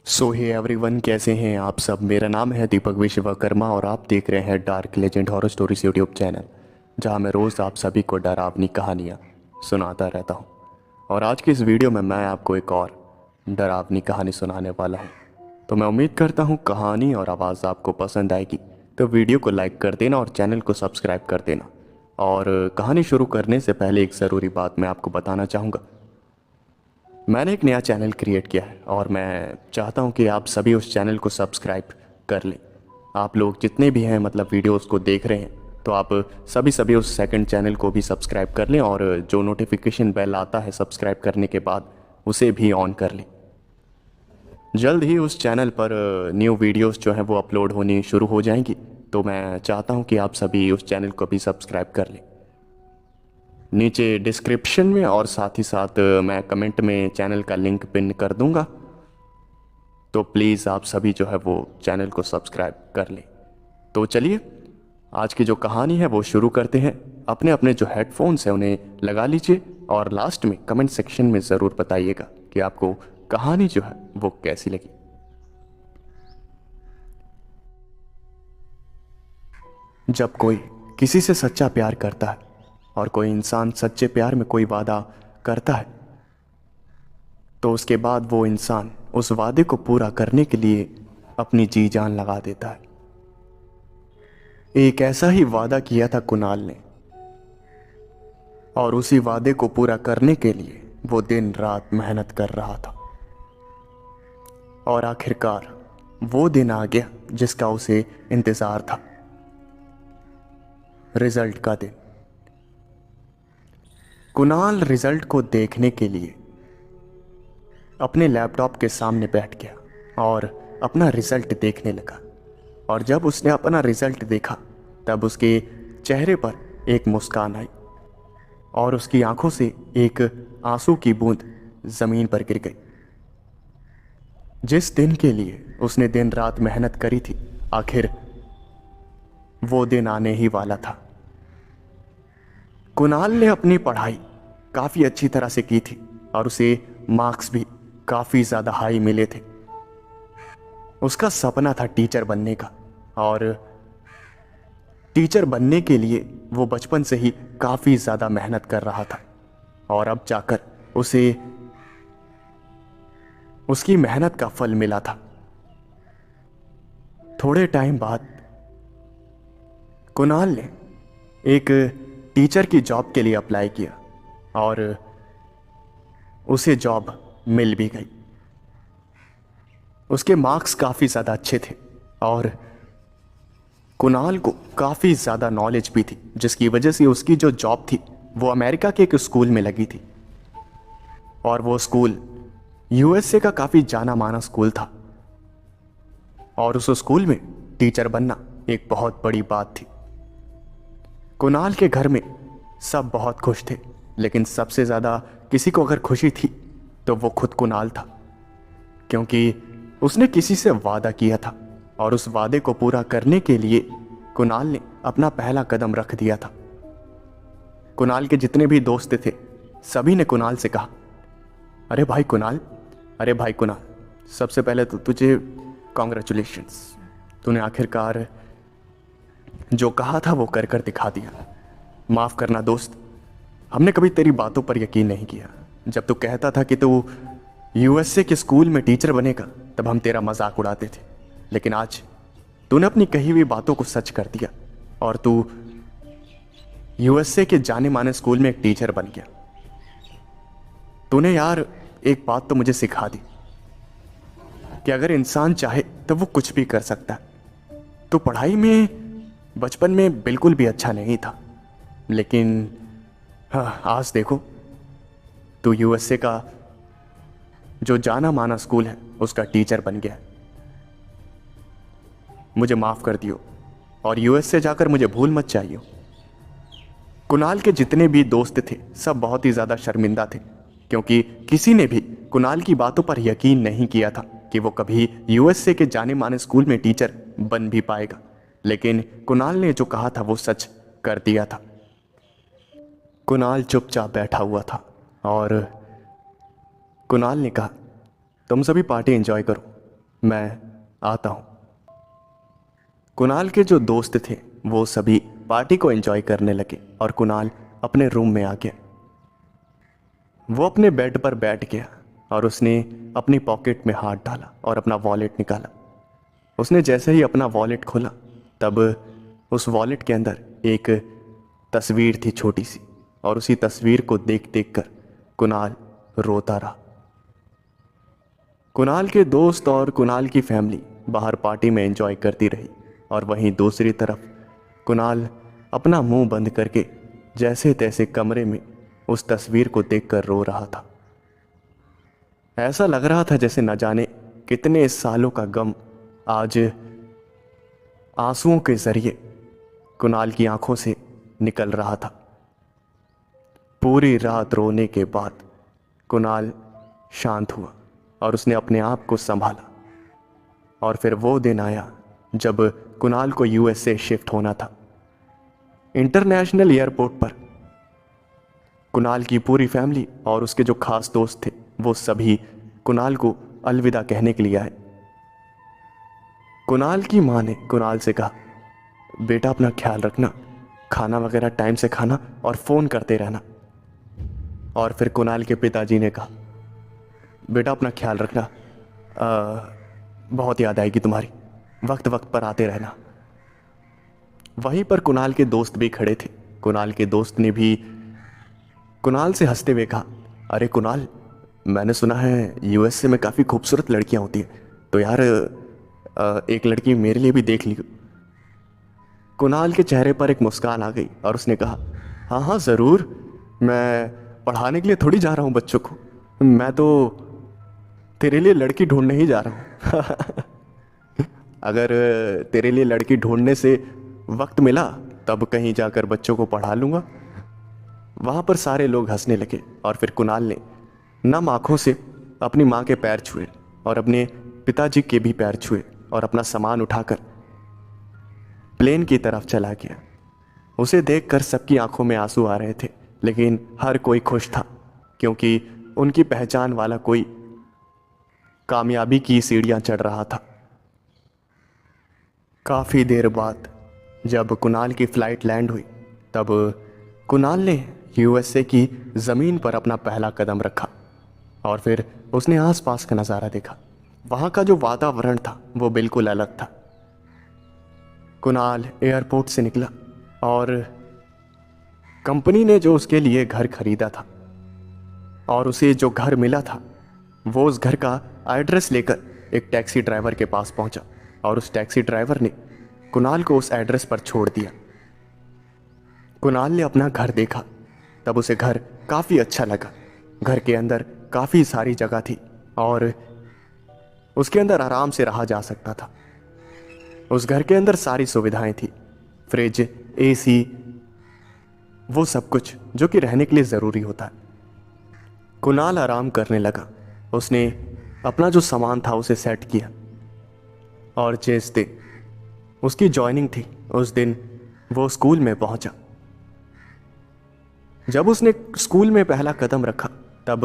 सो hey everyone, कैसे हैं आप सब। मेरा नाम है दीपक विश्वकर्मा और आप देख रहे हैं dark legend horror stories YouTube channel, जहां मैं रोज़ आप सभी को डरावनी कहानियां सुनाता रहता हूं। और आज की इस वीडियो में मैं आपको एक और डरावनी कहानी सुनाने वाला हूं। तो मैं उम्मीद करता हूं कहानी और आवाज़ आपको पसंद आएगी। तो वीडियो को लाइक कर देना और चैनल को सब्सक्राइब कर देना। और कहानी शुरू करने से पहले एक ज़रूरी बात मैं आपको बताना चाहूँगा। मैंने एक नया चैनल क्रिएट किया है और मैं चाहता हूं कि आप सभी उस चैनल को सब्सक्राइब कर लें। आप लोग जितने भी हैं मतलब वीडियोस को देख रहे हैं, तो आप सभी उस सेकंड चैनल को भी सब्सक्राइब कर लें और जो नोटिफिकेशन बेल आता है सब्सक्राइब करने के बाद उसे भी ऑन कर लें। जल्द ही उस चैनल पर न्यू वीडियोस जो हैं वो अपलोड होनी शुरू हो जाएंगी, तो मैं चाहता हूं कि आप सभी उस चैनल को भी सब्सक्राइब कर लें। नीचे डिस्क्रिप्शन में और साथ ही साथ मैं कमेंट में चैनल का लिंक पिन कर दूंगा, तो प्लीज़ आप सभी जो है वो चैनल को सब्सक्राइब कर लें। तो चलिए आज की जो कहानी है वो शुरू करते हैं। अपने अपने जो हेडफोन्स हैं उन्हें लगा लीजिए और लास्ट में कमेंट सेक्शन में ज़रूर बताइएगा कि आपको कहानी जो है वो कैसी लगी। जब कोई किसी से सच्चा प्यार करता है और कोई इंसान सच्चे प्यार में कोई वादा करता है, तो उसके बाद वो इंसान उस वादे को पूरा करने के लिए अपनी जी जान लगा देता है। एक ऐसा ही वादा किया था कुणाल ने, और उसी वादे को पूरा करने के लिए वो दिन रात मेहनत कर रहा था। और आखिरकार वो दिन आ गया जिसका उसे इंतजार था, रिजल्ट का दिन। कुणाल रिजल्ट को देखने के लिए अपने लैपटॉप के सामने बैठ गया और अपना रिजल्ट देखने लगा। और जब उसने अपना रिजल्ट देखा तब उसके चेहरे पर एक मुस्कान आई और उसकी आंखों से एक आंसू की बूंद जमीन पर गिर गई। जिस दिन के लिए उसने दिन रात मेहनत करी थी, आखिर वो दिन आने ही वाला था। कुणाल ने अपनी पढ़ाई काफी अच्छी तरह से की थी और उसे मार्क्स भी काफी ज्यादा हाई मिले थे। उसका सपना था टीचर बनने का, और टीचर बनने के लिए वो बचपन से ही काफी ज्यादा मेहनत कर रहा था। और अब जाकर उसे उसकी मेहनत का फल मिला था। थोड़े टाइम बाद कुणाल ने एक टीचर की जॉब के लिए अप्लाई किया और उसे जॉब मिल भी गई। उसके मार्क्स काफ़ी ज़्यादा अच्छे थे और कुणाल को काफ़ी ज़्यादा नॉलेज भी थी, जिसकी वजह से उसकी जो जॉब थी वो अमेरिका के एक स्कूल में लगी थी। और वो स्कूल यूएसए का काफ़ी जाना माना स्कूल था और उस स्कूल में टीचर बनना एक बहुत बड़ी बात थी। कुणाल के घर में सब बहुत खुश थे, लेकिन सबसे ज़्यादा किसी को अगर खुशी थी तो वो खुद कुणाल था, क्योंकि उसने किसी से वादा किया था और उस वादे को पूरा करने के लिए कुणाल ने अपना पहला कदम रख दिया था। कुणाल के जितने भी दोस्त थे सभी ने कुणाल से कहा, अरे भाई कुणाल, अरे भाई कुणाल, सबसे पहले तो तुझे कॉन्ग्रेचुलेशंस, तूने आखिरकार जो कहा था वो कर कर दिखा दिया। माफ़ करना दोस्त, हमने कभी तेरी बातों पर यकीन नहीं किया। जब तू कहता था कि तू यूएसए के स्कूल में टीचर बनेगा तब हम तेरा मजाक उड़ाते थे, लेकिन आज तूने अपनी कही हुई बातों को सच कर दिया और तू यूएसए के जाने माने स्कूल में एक टीचर बन गया। तूने यार एक बात तो मुझे सिखा दी कि अगर इंसान चाहे तो वो कुछ भी कर सकता है। तो पढ़ाई में बचपन में बिल्कुल भी अच्छा नहीं था, लेकिन हाँ, आज देखो तू यूएसए का जो जाना माना स्कूल है उसका टीचर बन गया। मुझे माफ़ कर दियो और यूएसए जाकर मुझे भूल मत चाहिए। कुणाल के जितने भी दोस्त थे सब बहुत ही ज़्यादा शर्मिंदा थे, क्योंकि किसी ने भी कुणाल की बातों पर यकीन नहीं किया था कि वो कभी यूएसए के जाने माने स्कूल में टीचर बन भी पाएगा। लेकिन कुणाल ने जो कहा था वो सच कर दिया था। कुणाल चुपचाप बैठा हुआ था और कुणाल ने कहा, तुम सभी पार्टी एंजॉय करो, मैं आता हूँ। कुणाल के जो दोस्त थे वो सभी पार्टी को एंजॉय करने लगे और कुणाल अपने रूम में आ गया। वो अपने बेड पर बैठ गया और उसने अपनी पॉकेट में हाथ डाला और अपना वॉलेट निकाला। उसने जैसे ही अपना वॉलेट खोला तब उस वॉलेट के अंदर एक तस्वीर थी छोटी सी, और उसी तस्वीर को देख देख कर कुणाल रोता रहा। कुणाल के दोस्त और कुणाल की फैमिली बाहर पार्टी में एंजॉय करती रही और वहीं दूसरी तरफ कुणाल अपना मुंह बंद करके जैसे तैसे कमरे में उस तस्वीर को देखकर रो रहा था। ऐसा लग रहा था जैसे न जाने कितने सालों का गम आज आंसुओं के जरिए कुणाल की आंखों से निकल रहा था। पूरी रात रोने के बाद कुणाल शांत हुआ और उसने अपने आप को संभाला। और फिर वो दिन आया जब कुणाल को यूएसए शिफ्ट होना था। इंटरनेशनल एयरपोर्ट पर कुणाल की पूरी फैमिली और उसके जो खास दोस्त थे वो सभी कुणाल को अलविदा कहने के लिए आए। कुणाल की मां ने कुणाल से कहा, बेटा अपना ख्याल रखना, खाना वगैरह टाइम से खाना और फोन करते रहना। और फिर कुणाल के पिताजी ने कहा, बेटा अपना ख्याल रखना, बहुत याद आएगी तुम्हारी, वक्त वक्त पर आते रहना। वहीं पर कुणाल के दोस्त भी खड़े थे। कुणाल के दोस्त ने भी कुणाल से हंसते हुए कहा, अरे कुणाल, मैंने सुना है यूएसए में काफ़ी खूबसूरत लड़कियां होती हैं, तो यार एक लड़की मेरे लिए भी देख ली। कुणाल के चेहरे पर एक मुस्कान आ गई और उसने कहा, हाँ हाँ ज़रूर, मैं पढ़ाने के लिए थोड़ी जा रहा हूँ बच्चों को, मैं तो तेरे लिए लड़की ढूंढने ही जा रहा हूँ। अगर तेरे लिए लड़की ढूंढने से वक्त मिला तब कहीं जाकर बच्चों को पढ़ा लूँगा। वहाँ पर सारे लोग हंसने लगे और फिर कुणाल ने नम आंखों से अपनी माँ के पैर छुए और अपने पिताजी के भी पैर छुए और अपना सामान उठाकर प्लेन की तरफ चला गया। उसे देखकर सबकी आंखों में आंसू आ रहे थे, लेकिन हर कोई खुश था क्योंकि उनकी पहचान वाला कोई कामयाबी की सीढ़ियां चढ़ रहा था। काफ़ी देर बाद जब कुणाल की फ़्लाइट लैंड हुई तब कुणाल ने यूएसए की ज़मीन पर अपना पहला कदम रखा और फिर उसने आसपास का नज़ारा देखा। वहाँ का जो वातावरण था वो बिल्कुल अलग था। कुणाल एयरपोर्ट से निकला और कंपनी ने जो उसके लिए घर खरीदा था और उसे जो घर मिला था वो उस घर का एड्रेस लेकर एक टैक्सी ड्राइवर के पास पहुंचा और उस टैक्सी ड्राइवर ने कुणाल को उस एड्रेस पर छोड़ दिया। कुणाल ने अपना घर देखा तब उसे घर काफ़ी अच्छा लगा। घर के अंदर काफ़ी सारी जगह थी और उसके अंदर आराम से रहा जा सकता था। उस घर के अंदर सारी सुविधाएं थी, फ्रिज, एसी, वो सब कुछ जो कि रहने के लिए ज़रूरी होता है। कुणाल आराम करने लगा। उसने अपना जो सामान था उसे सेट किया और जिस दिन उसकी जॉइनिंग थी उस दिन वो स्कूल में पहुंचा। जब उसने स्कूल में पहला कदम रखा तब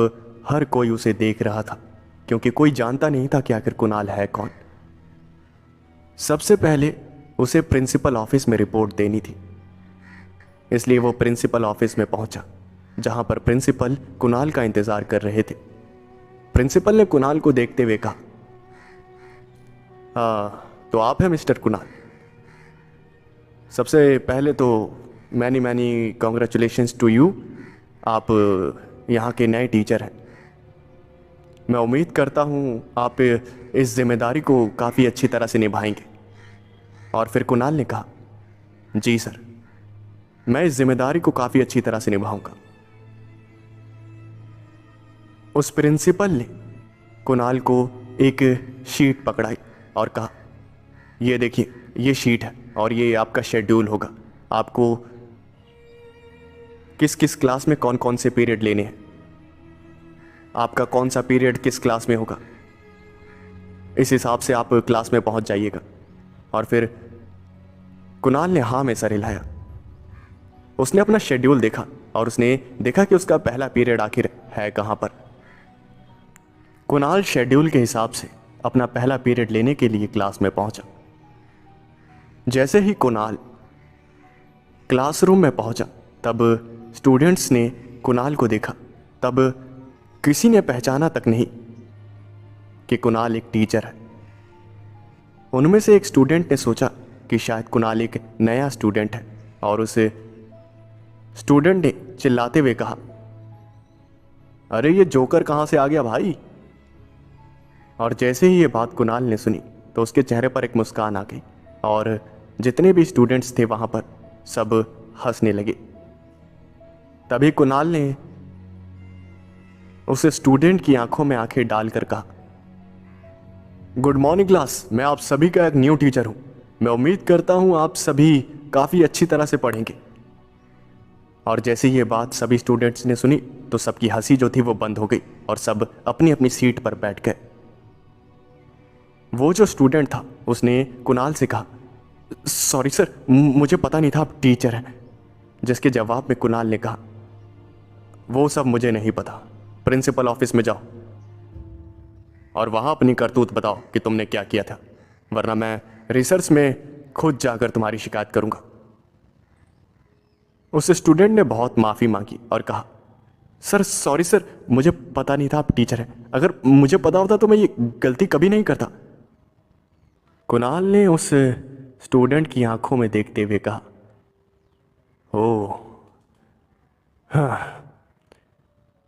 हर कोई उसे देख रहा था क्योंकि कोई जानता नहीं था कि आखिर कुणाल है कौन। सबसे पहले उसे प्रिंसिपल ऑफिस में रिपोर्ट देनी थी, इसलिए वो प्रिंसिपल ऑफिस में पहुंचा जहां पर प्रिंसिपल कुणाल का इंतजार कर रहे थे। प्रिंसिपल ने कुणाल को देखते हुए कहा, तो आप हैं मिस्टर कुणाल। सबसे पहले तो मैनी कॉन्ग्रेचुलेशंस टू यू, आप यहाँ के नए टीचर हैं। मैं उम्मीद करता हूँ आप इस जिम्मेदारी को काफ़ी अच्छी तरह से निभाएंगे। और फिर कुणाल ने कहा, जी सर, मैं इस जिम्मेदारी को काफ़ी अच्छी तरह से निभाऊंगा। उस प्रिंसिपल ने कुणाल को एक शीट पकड़ाई और कहा, ये देखिए, ये शीट है और ये आपका शेड्यूल होगा। आपको किस किस क्लास में कौन कौन से पीरियड लेने हैं, आपका कौन सा पीरियड किस क्लास में होगा, इस हिसाब से आप क्लास में पहुंच जाइएगा। और फिर कुणाल ने हाँ में सर हिलाया। उसने अपना शेड्यूल देखा और उसने देखा कि उसका पहला पीरियड आखिर है कहाँ पर। कुणाल शेड्यूल के हिसाब से अपना पहला पीरियड लेने के लिए क्लास में पहुंचा। जैसे ही कुणाल क्लासरूम में पहुंचा तब स्टूडेंट्स ने कुणाल को देखा। तब किसी ने पहचाना तक नहीं कि कुणाल एक टीचर है। उनमें से एक स्टूडेंट ने सोचा कि शायद कुणाल एक नया स्टूडेंट है और उसे स्टूडेंट ने चिल्लाते हुए कहा, अरे ये जोकर कहाँ से आ गया भाई। और जैसे ही ये बात कुणाल ने सुनी तो उसके चेहरे पर एक मुस्कान आ गई और जितने भी स्टूडेंट्स थे वहां पर सब हंसने लगे। तभी कुणाल ने उस स्टूडेंट की आंखों में आंखें डालकर कहा, गुड मॉर्निंग क्लास, मैं आप सभी का एक न्यू टीचर हूं। मैं उम्मीद करता हूं आप सभी काफ़ी अच्छी तरह से पढ़ेंगे। और जैसे ये बात सभी स्टूडेंट्स ने सुनी तो सबकी हंसी जो थी वो बंद हो गई और सब अपनी अपनी सीट पर बैठ गए। वो जो स्टूडेंट था उसने कुणाल से कहा, सॉरी सर, मुझे पता नहीं था आप टीचर हैं। जिसके जवाब में कुणाल ने कहा, वो सब मुझे नहीं पता, प्रिंसिपल ऑफिस में जाओ और वहां अपनी करतूत बताओ कि तुमने क्या किया था, वरना मैं रिसर्च में खुद जाकर तुम्हारी शिकायत करूंगा। उस स्टूडेंट ने बहुत माफ़ी मांगी और कहा, सर सॉरी सर, मुझे पता नहीं था आप टीचर हैं। अगर मुझे पता होता तो मैं ये गलती कभी नहीं करता। कुणाल ने उस स्टूडेंट की आंखों में देखते हुए कहा, ओह हाँ,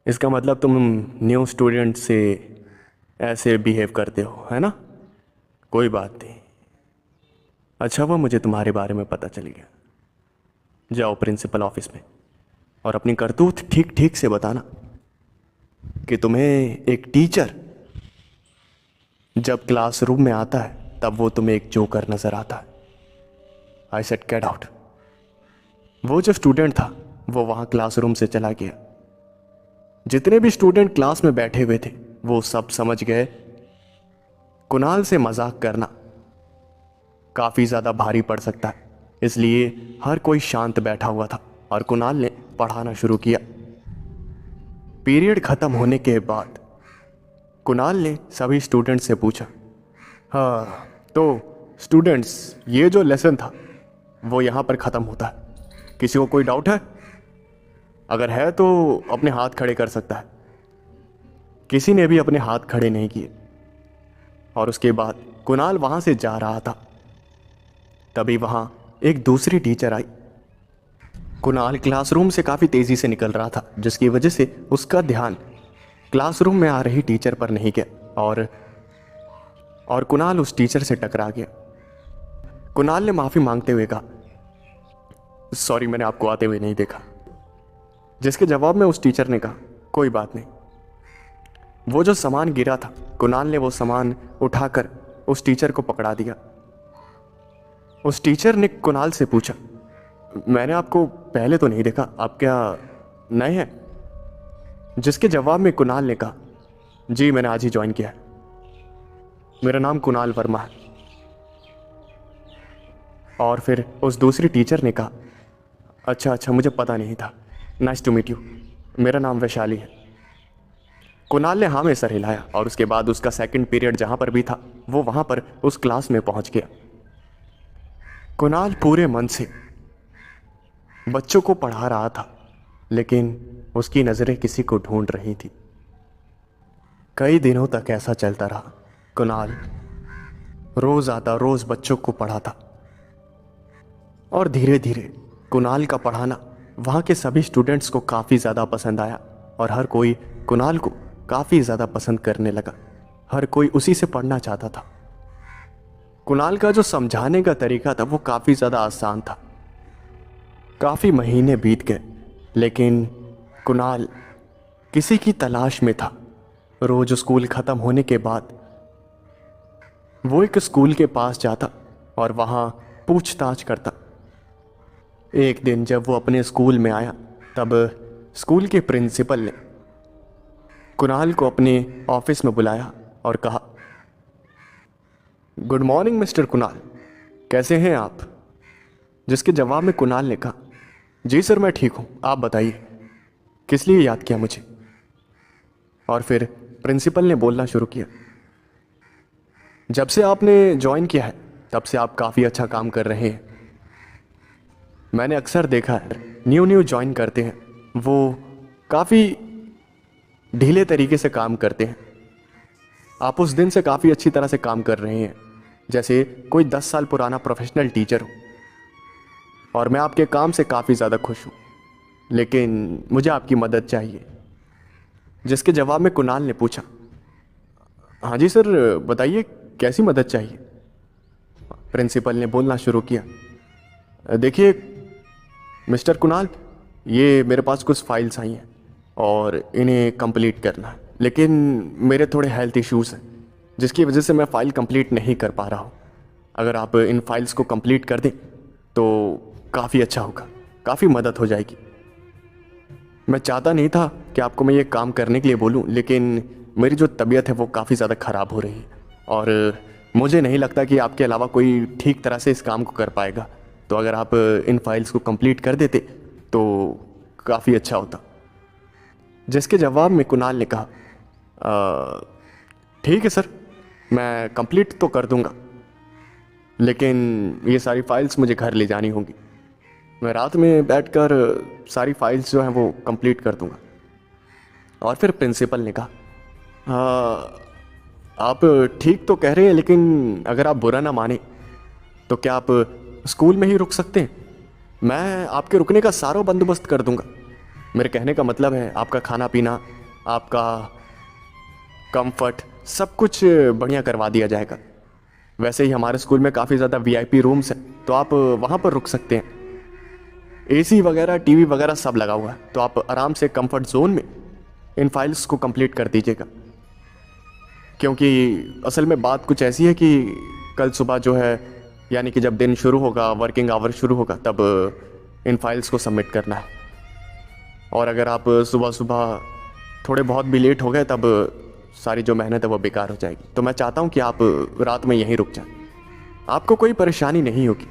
इसका मतलब तुम न्यू स्टूडेंट से ऐसे बिहेव करते हो, है ना? कोई बात नहीं। अच्छा हुआ मुझे तुम्हारे बारे में पता चल गया। जाओ प्रिंसिपल ऑफिस में और अपनी करतूत ठीक ठीक से बताना कि तुम्हें एक टीचर जब क्लासरूम में आता है तब वो तुम्हें एक जोकर नजर आता है। I said get out. वो जो स्टूडेंट था वो वहां क्लासरूम से चला गया। जितने भी स्टूडेंट क्लास में बैठे हुए थे वो सब समझ गए कुणाल से मजाक करना काफी ज्यादा भारी पड़ सकता है, इसलिए हर कोई शांत बैठा हुआ था और कुणाल ने पढ़ाना शुरू किया। पीरियड खत्म होने के बाद कुणाल ने सभी स्टूडेंट से पूछा, हाँ तो स्टूडेंट्स, ये जो लेसन था वो यहाँ पर ख़त्म होता है। किसी को कोई डाउट है? अगर है तो अपने हाथ खड़े कर सकता है। किसी ने भी अपने हाथ खड़े नहीं किए। और उसके बाद कुणाल वहाँ से जा रहा था, तभी वहाँ एक दूसरी टीचर आई। कुणाल क्लासरूम से काफ़ी तेज़ी से निकल रहा था, जिसकी वजह से उसका ध्यान क्लासरूम में आ रही टीचर पर नहीं गया और कुणाल उस टीचर से टकरा गया। कुणाल ने माफ़ी मांगते हुए कहा, सॉरी, मैंने आपको आते हुए नहीं देखा। जिसके जवाब में उस टीचर ने कहा, कोई बात नहीं। वो जो सामान गिरा था, कुणाल ने वो सामान उठाकर उस टीचर को पकड़ा दिया। उस टीचर ने कुणाल से पूछा, मैंने आपको पहले तो नहीं देखा, आप क्या नए हैं? जिसके जवाब में कुणाल ने कहा, जी मैंने आज ही ज्वाइन किया है, मेरा नाम कुणाल वर्मा है। और फिर उस दूसरी टीचर ने कहा, अच्छा, मुझे पता नहीं था, नाइस टू मीट यू, मेरा नाम वैशाली है। कुणाल ने हाँ में सर हिलाया और उसके बाद उसका सेकंड पीरियड जहाँ पर भी था वो वहाँ पर उस क्लास में पहुँच गया। कुणाल पूरे मन से बच्चों को पढ़ा रहा था, लेकिन उसकी नज़रें किसी को ढूंढ रही थी। कई दिनों तक ऐसा चलता रहा। कुणाल रोज़ आता, रोज़ बच्चों को पढ़ाता और धीरे धीरे कुणाल का पढ़ाना वहाँ के सभी स्टूडेंट्स को काफ़ी ज़्यादा पसंद आया और हर कोई कुणाल को काफ़ी ज़्यादा पसंद करने लगा। हर कोई उसी से पढ़ना चाहता था। कुणाल का जो समझाने का तरीका था वो काफ़ी ज़्यादा आसान था। काफ़ी महीने बीत गए, लेकिन कुणाल किसी की तलाश में था। रोज़ स्कूल ख़त्म होने के बाद वो एक स्कूल के पास जाता और वहाँ पूछताछ करता। एक दिन जब वो अपने स्कूल में आया तब स्कूल के प्रिंसिपल ने कुणाल को अपने ऑफिस में बुलाया और कहा, गुड मॉर्निंग मिस्टर कुणाल, कैसे हैं आप? जिसके जवाब में कुणाल ने कहा, जी सर मैं ठीक हूँ, आप बताइए किस लिए याद किया मुझे? और फिर प्रिंसिपल ने बोलना शुरू किया, जब से आपने ज्वाइन किया है तब से आप काफ़ी अच्छा काम कर रहे हैं। मैंने अक्सर देखा है न्यू न्यू ज्वाइन करते हैं वो काफ़ी ढीले तरीके से काम करते हैं। आप उस दिन से काफ़ी अच्छी तरह से काम कर रहे हैं जैसे कोई 10 साल पुराना प्रोफेशनल टीचर हो। और मैं आपके काम से काफ़ी ज़्यादा खुश हूँ, लेकिन मुझे आपकी मदद चाहिए। जिसके जवाब में कुणाल ने पूछा, हाँ जी सर बताइए कैसी मदद चाहिए। प्रिंसिपल ने बोलना शुरू किया, देखिए मिस्टर कुणाल, ये मेरे पास कुछ फाइल्स आई हैं और इन्हें कंप्लीट करना है, लेकिन मेरे थोड़े हेल्थ इश्यूज़ हैं जिसकी वजह से मैं फ़ाइल कंप्लीट नहीं कर पा रहा हूँ। अगर आप इन फाइल्स को कंप्लीट कर दें तो काफ़ी अच्छा होगा, काफ़ी मदद हो जाएगी। मैं चाहता नहीं था कि आपको मैं ये काम करने के लिए बोलूं, लेकिन मेरी जो तबीयत है वो काफ़ी ज़्यादा ख़राब हो रही है और मुझे नहीं लगता कि आपके अलावा कोई ठीक तरह से इस काम को कर पाएगा। तो अगर आप इन फाइल्स को कंप्लीट कर देते तो काफ़ी अच्छा होता। जिसके जवाब में कुणाल ने कहा, ठीक है सर, मैं कंप्लीट तो कर दूंगा, लेकिन ये सारी फाइल्स मुझे घर ले जानी होंगी। मैं रात में बैठकर सारी फाइल्स जो हैं वो कंप्लीट कर दूंगा। और फिर प्रिंसिपल ने कहा, आप ठीक तो कह रहे हैं, लेकिन अगर आप बुरा ना माने तो क्या आप स्कूल में ही रुक सकते हैं? मैं आपके रुकने का सारा बंदोबस्त कर दूंगा। मेरे कहने का मतलब है आपका खाना पीना, आपका कंफर्ट, सब कुछ बढ़िया करवा दिया जाएगा। वैसे ही हमारे स्कूल में काफ़ी ज़्यादा वीआईपी रूम्स हैं, तो आप वहाँ पर रुक सकते हैं। एसी वगैरह, टीवी वगैरह सब लगा हुआ है, तो आप आराम से कंफर्ट जोन में इन फाइल्स को कंप्लीट कर दीजिएगा। क्योंकि असल में बात कुछ ऐसी है कि कल सुबह जो है, यानी कि जब दिन शुरू होगा, वर्किंग आवर शुरू होगा, तब इन फाइल्स को सबमिट करना है। और अगर आप सुबह सुबह थोड़े बहुत भी लेट हो गए तब सारी जो मेहनत है वो बेकार हो जाएगी। तो मैं चाहता हूँ कि आप रात में यहीं रुक जाएं, आपको कोई परेशानी नहीं होगी।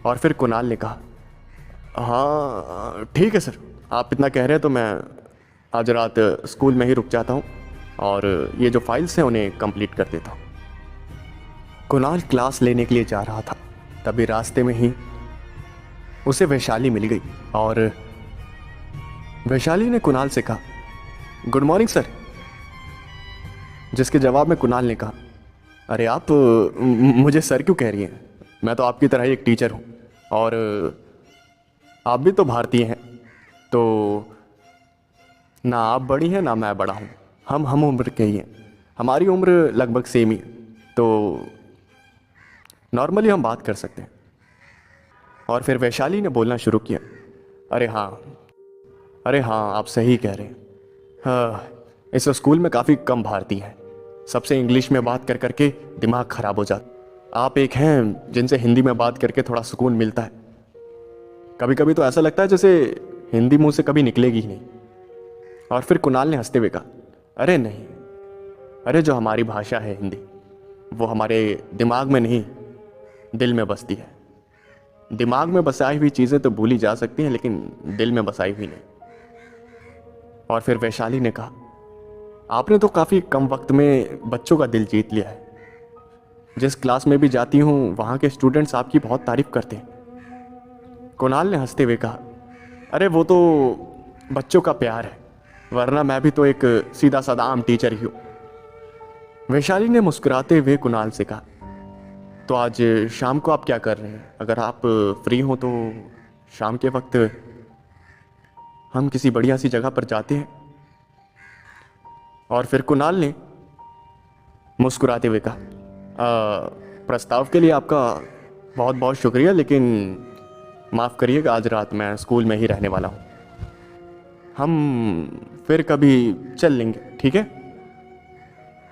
और फिर कुणाल ने कहा, हाँ ठीक है सर, आप इतना कह रहे हैं तो मैं आज रात स्कूल में ही रुक जाता हूँ और ये जो फाइल्स हैं उन्हें कंप्लीट कर देता हूँ। कुणाल क्लास लेने के लिए जा रहा था, तभी रास्ते में ही उसे वैशाली मिल गई और वैशाली ने कुणाल से कहा, गुड मॉर्निंग सर। जिसके जवाब में कुणाल ने कहा, अरे आप मुझे सर क्यों कह रही हैं? मैं तो आपकी तरह ही एक टीचर हूँ और आप भी तो भारतीय हैं, तो ना आप बड़ी हैं ना मैं बड़ा हूँ, हम उम्र के ही हैं, हमारी उम्र लगभग सेम ही है, तो नॉर्मली हम बात कर सकते हैं। और फिर वैशाली ने बोलना शुरू किया, अरे हाँ आप सही कह रहे हैं। हाँ, इस स्कूल में काफ़ी कम भारतीय हैं, सबसे इंग्लिश में बात कर करके दिमाग ख़राब हो जाता। आप एक हैं जिनसे हिंदी में बात करके थोड़ा सुकून मिलता है। कभी कभी तो ऐसा लगता है जैसे हिंदी मुंह से कभी निकलेगी ही नहीं। और फिर कुणाल ने हंसते हुए कहा, अरे नहीं, अरे जो हमारी भाषा है हिंदी, वो हमारे दिमाग में नहीं दिल में बसती है। दिमाग में बसाई हुई चीज़ें तो भूली जा सकती हैं, लेकिन दिल में बसाई हुई नहीं। और फिर वैशाली ने कहा, आपने तो काफ़ी कम वक्त में बच्चों का दिल जीत लिया है। जिस क्लास में भी जाती हूँ वहाँ के स्टूडेंट्स आपकी बहुत तारीफ करते हैं। कुणाल ने हंसते हुए कहा, अरे वो तो बच्चों का प्यार है, वरना मैं भी तो एक सीधा साधा आम टीचर ही हूँ। वैशाली ने मुस्कुराते हुए कुणाल से कहा, तो आज शाम को आप क्या कर रहे हैं? अगर आप फ्री हो तो शाम के वक्त हम किसी बढ़िया सी जगह पर जाते हैं। और फिर कुणाल ने मुस्कुराते हुए कहा, प्रस्ताव के लिए आपका बहुत बहुत शुक्रिया, लेकिन माफ़ करिएगा, आज रात मैं स्कूल में ही रहने वाला हूँ। हम फिर कभी चल लेंगे, ठीक है?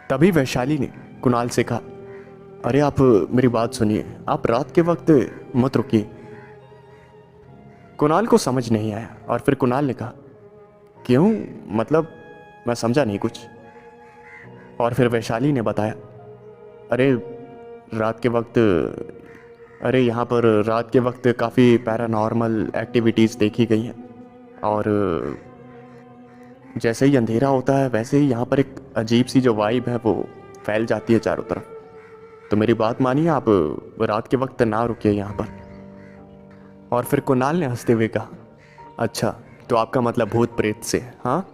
तभी वैशाली ने कुणाल से कहा, अरे आप मेरी बात सुनिए, आप रात के वक्त मत रुकिए। कुणाल को समझ नहीं आया और फिर कुणाल ने कहा, क्यों, मतलब मैं समझा नहीं कुछ। और फिर वैशाली ने बताया, अरे रात के वक्त, अरे यहाँ पर रात के वक्त काफ़ी पैरानॉर्मल एक्टिविटीज़ देखी गई हैं और जैसे ही अंधेरा होता है वैसे ही यहाँ पर एक अजीब सी जो वाइब है वो फैल जाती है चारों तरफ। तो मेरी बात मानिए, आप रात के वक्त ना रुकिए यहाँ पर। और फिर कुणाल ने हंसते हुए कहा, अच्छा तो आपका मतलब भूत प्रेत से? हाँ,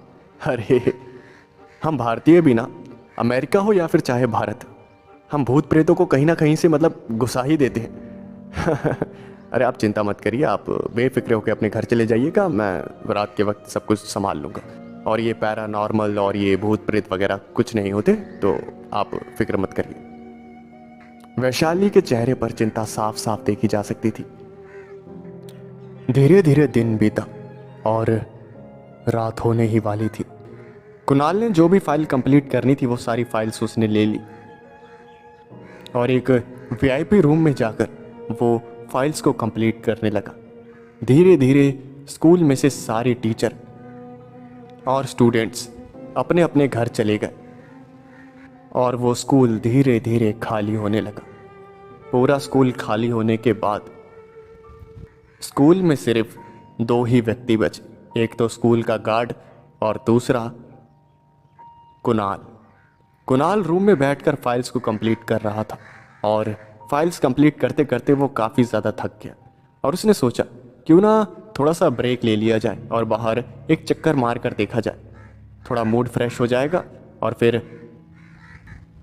अरे हम भारतीय भी ना, अमेरिका हो या फिर चाहे भारत, हम भूत प्रेतों को कहीं ना कहीं से मतलब घुसा ही देते हैं। अरे आप चिंता मत करिए, आप बेफिक्र होकर अपने घर चले जाइएगा, मैं रात के वक्त सब कुछ संभाल लूँगा। और ये पैरानॉर्मल और ये भूत प्रेत वगैरह कुछ नहीं होते, तो आप फिक्र मत करिए। वैशाली के चेहरे पर चिंता साफ साफ देखी जा सकती थी। धीरे धीरे दिन बीता और रात होने ही वाली थी। कुणाल ने जो भी फाइल कंप्लीट करनी थी वो सारी फाइल्स उसने ले ली और एक वीआईपी रूम में जाकर वो फाइल्स को कंप्लीट करने लगा। धीरे धीरे स्कूल में से सारे टीचर और स्टूडेंट्स अपने अपने घर चले गए और वो स्कूल धीरे धीरे खाली होने लगा। पूरा स्कूल खाली होने के बाद स्कूल में सिर्फ 2 ही व्यक्ति बचे, एक तो स्कूल का गार्ड और दूसरा कुणाल रूम में बैठकर फाइल्स को कंप्लीट कर रहा था और फाइल्स कंप्लीट करते करते वो काफ़ी ज़्यादा थक गया और उसने सोचा क्यों ना थोड़ा सा ब्रेक ले लिया जाए और बाहर एक चक्कर मार कर देखा जाए, थोड़ा मूड फ्रेश हो जाएगा और फिर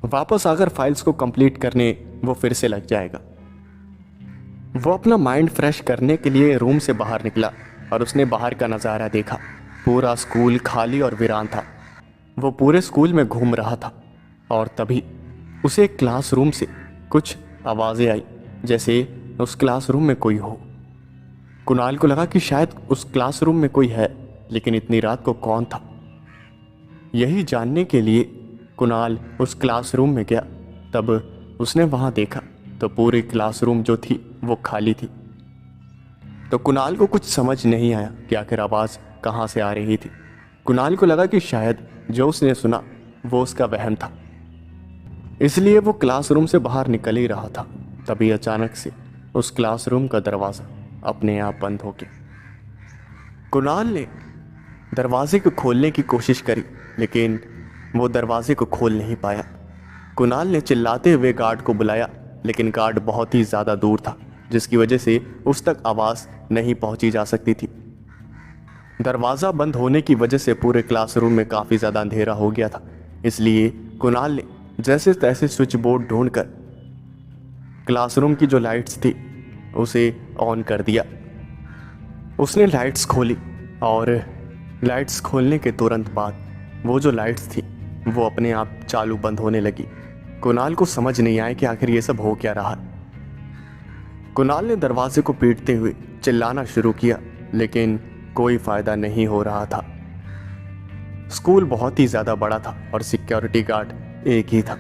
वापस आकर फाइल्स को कंप्लीट करने वो फिर से लग जाएगा। वो अपना माइंड फ्रेश करने के लिए रूम से बाहर निकला और उसने बाहर का नज़ारा देखा। पूरा स्कूल खाली और वीरान था। वो पूरे स्कूल में घूम रहा था और तभी उसे एक क्लासरूम से कुछ आवाज़ें आई, जैसे उस क्लासरूम में कोई हो। कुणाल को लगा कि शायद उस क्लासरूम में कोई है, लेकिन इतनी रात को कौन था? यही जानने के लिए कुणाल उस क्लासरूम में गया। तब उसने वहाँ देखा तो पूरी क्लासरूम जो थी वो खाली थी। तो कुणाल को कुछ समझ नहीं आया कि आखिर आवाज़ कहाँ से आ रही थी। कुणाल को लगा कि शायद जो उसने सुना वो उसका वहम था, इसलिए वो क्लासरूम से बाहर निकल ही रहा था। तभी अचानक से उस क्लासरूम का दरवाज़ा अपने आप बंद हो गया। कुणाल ने दरवाजे को खोलने की कोशिश करी, लेकिन वो दरवाजे को खोल नहीं पाया। कुणाल ने चिल्लाते हुए गार्ड को बुलाया, लेकिन गार्ड बहुत ही ज़्यादा दूर था, जिसकी वजह से उस तक आवाज़ नहीं पहुंची जा सकती थी। दरवाज़ा बंद होने की वजह से पूरे क्लासरूम में काफ़ी ज़्यादा अंधेरा हो गया था, इसलिए कुणाल ने जैसे तैसे स्विच बोर्ड ढूंढकर क्लासरूम की जो लाइट्स थी उसे ऑन कर दिया। उसने लाइट्स खोली और लाइट्स खोलने के तुरंत बाद वो जो लाइट्स थी वो अपने आप चालू बंद होने लगी। कुणाल को समझ नहीं आया कि आखिर ये सब हो क्या रहा है। कुणाल ने दरवाजे को पीटते हुए चिल्लाना शुरू किया, लेकिन कोई फायदा नहीं हो रहा था। स्कूल बहुत ही ज़्यादा बड़ा था और सिक्योरिटी गार्ड एक ही था।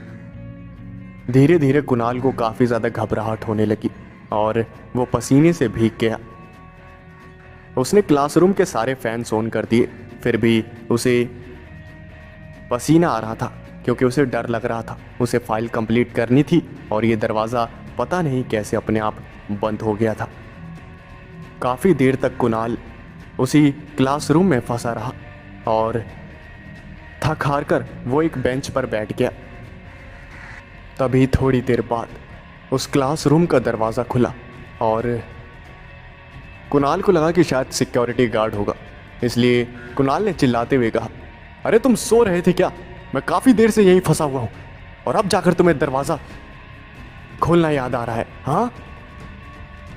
धीरे धीरे कुणाल को काफ़ी ज़्यादा घबराहट होने लगी और वो पसीने से भीग गया। उसने क्लासरूम के सारे फैंस ऑन कर दिए, फिर भी उसे पसीना आ रहा था क्योंकि उसे डर लग रहा था। उसे फाइल कंप्लीट करनी थी और ये दरवाज़ा पता नहीं कैसे अपने आप बंद हो गया था। काफ़ी देर तक कुणाल उसी क्लासरूम में फंसा रहा और थक हार कर वो एक बेंच पर बैठ गया। तभी थोड़ी देर बाद उस क्लासरूम का दरवाज़ा खुला और कुणाल को लगा कि शायद सिक्योरिटी गार्ड होगा, इसलिए कुणाल ने चिल्लाते हुए कहा, अरे तुम सो रहे थे क्या? मैं काफ़ी देर से यहीं फंसा हुआ हूँ और अब जाकर तुम्हें दरवाज़ा खोलना याद आ रहा है? हाँ,